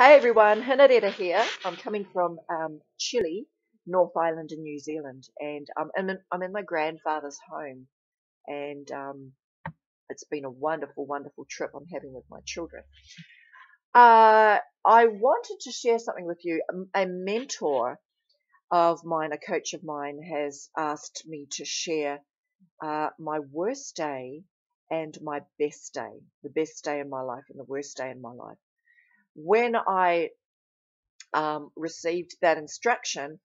Hey everyone, Hinarera here. I'm coming from Chile, North Island in New Zealand, and I'm in my grandfather's home, and it's been a wonderful, wonderful trip I'm having with my children. I wanted to share something with you. A mentor of mine, a coach of mine, has asked me to share my worst day and my best day, the best day in my life and the worst day in my life. When I received that instruction,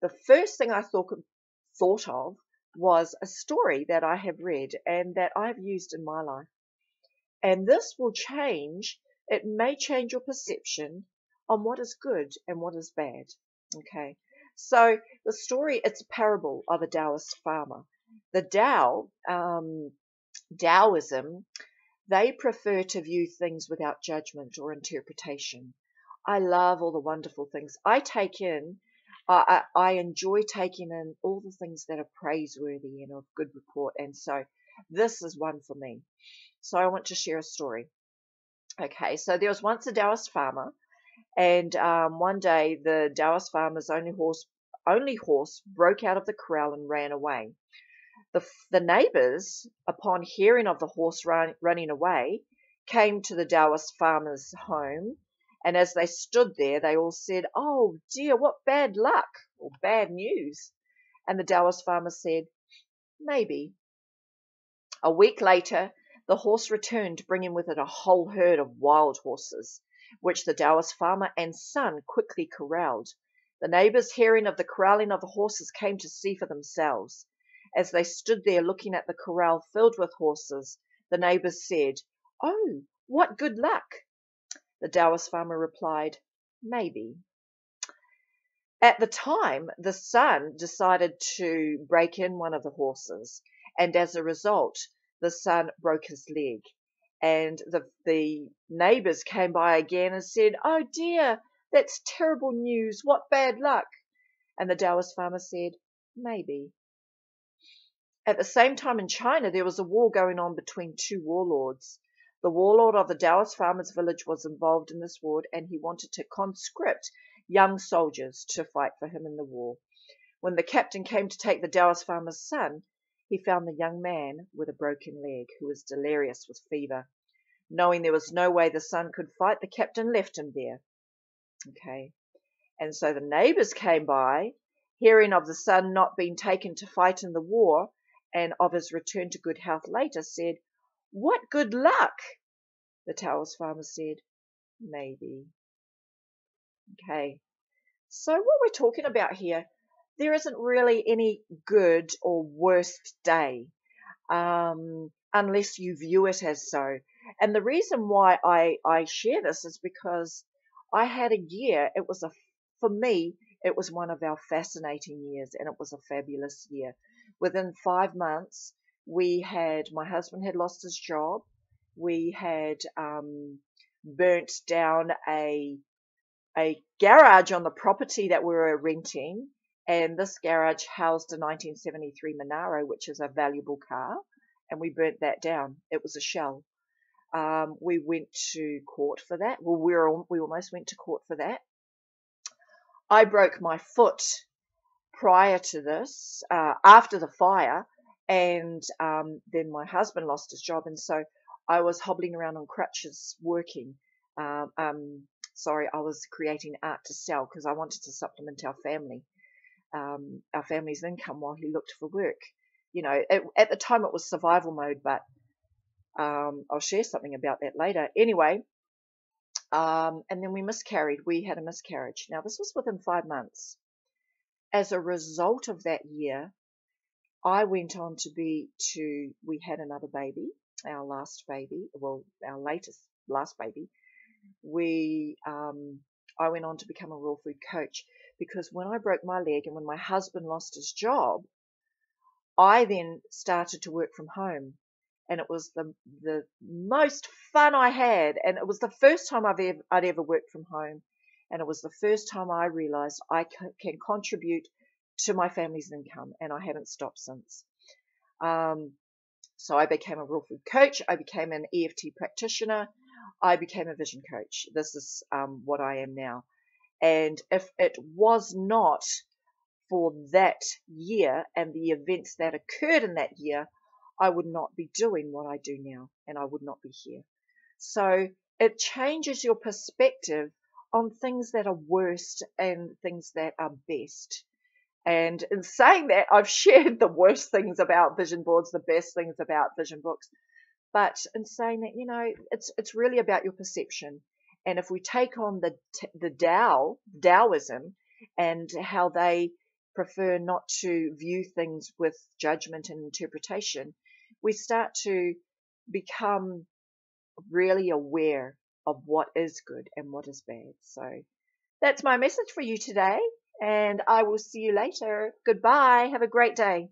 the first thing I thought of was a story that I have read and that I've used in my life. And this will change, it may change your perception on what is good and what is bad. Okay. So the story, it's a parable of a Taoist farmer. The Taoism, they prefer to view things without judgment or interpretation. I love all the wonderful things I take in. I enjoy taking in all the things that are praiseworthy and of good report. And so this is one for me. So I want to share a story. Okay, so there was once a Taoist farmer, and one day the Taoist farmer's only horse broke out of the corral and ran away. The neighbors, upon hearing of the horse running away, came to the Taoist farmer's home, and as they stood there, they all said, "Oh dear, what bad luck or bad news." And the Taoist farmer said, "Maybe." A week later, the horse returned, bringing with it a whole herd of wild horses, which the Taoist farmer and son quickly corralled. The neighbors, hearing of the corralling of the horses, came to see for themselves. As they stood there looking at the corral filled with horses, the neighbors said, "Oh, what good luck!" The Taoist farmer replied, "Maybe." At the time, the son decided to break in one of the horses, and as a result, the son broke his leg. And the neighbors came by again and said, "Oh dear, that's terrible news. What bad luck." And the Taoist farmer said, "Maybe." At the same time in China, there was a war going on between two warlords. The warlord of the Taoist farmer's village was involved in this war, and he wanted to conscript young soldiers to fight for him in the war. When the captain came to take the Taoist farmer's son, he found the young man with a broken leg, who was delirious with fever. Knowing there was no way the son could fight, the captain left him there. Okay. And so the neighbors came by, hearing of the son not being taken to fight in the war, and of his return to good health later, said, "What good luck!" The Taoist farmer said, "Maybe." Okay, so what we're talking about here, there isn't really any good or worst day, unless you view it as so. And the reason why I share this is because I had a year, for me, it was one of our fascinating years, and it was a fabulous year. Within 5 months, my husband had lost his job. We had burnt down a garage on the property that we were renting, and this garage housed a 1973 Monaro, which is a valuable car, and we burnt that down. It was a shell. We went to court for that. Well, we almost went to court for that. I broke my foot prior to this, after the fire, and then my husband lost his job, and so I was hobbling around on crutches working. I was creating art to sell because I wanted to supplement our family's income while he looked for work. You know, at the time it was survival mode, but I'll share something about that later. Anyway, and then we miscarried. We had a miscarriage. Now, this was within 5 months. As a result of that year, I went on we had another baby, our last baby, well, our last baby. I went on to become a raw food coach, because when I broke my leg and when my husband lost his job, I then started to work from home, and it was the most fun I had, and it was the first time I'd ever worked from home. And it was the first time I realized I can contribute to my family's income, and I haven't stopped since. So I became a raw food coach. I became an EFT practitioner. I became a vision coach. This is what I am now. And if it was not for that year and the events that occurred in that year, I would not be doing what I do now, and I would not be here. So it changes your perspective on things that are worst and things that are best. And in saying that, I've shared the worst things about vision boards, the best things about vision books. But in saying that, it's really about your perception. And if we take on the Taoism, and how they prefer not to view things with judgment and interpretation, we start to become really aware of what is good and what is bad. So that's my message for you today, and I will see you later. Goodbye. Have a great day.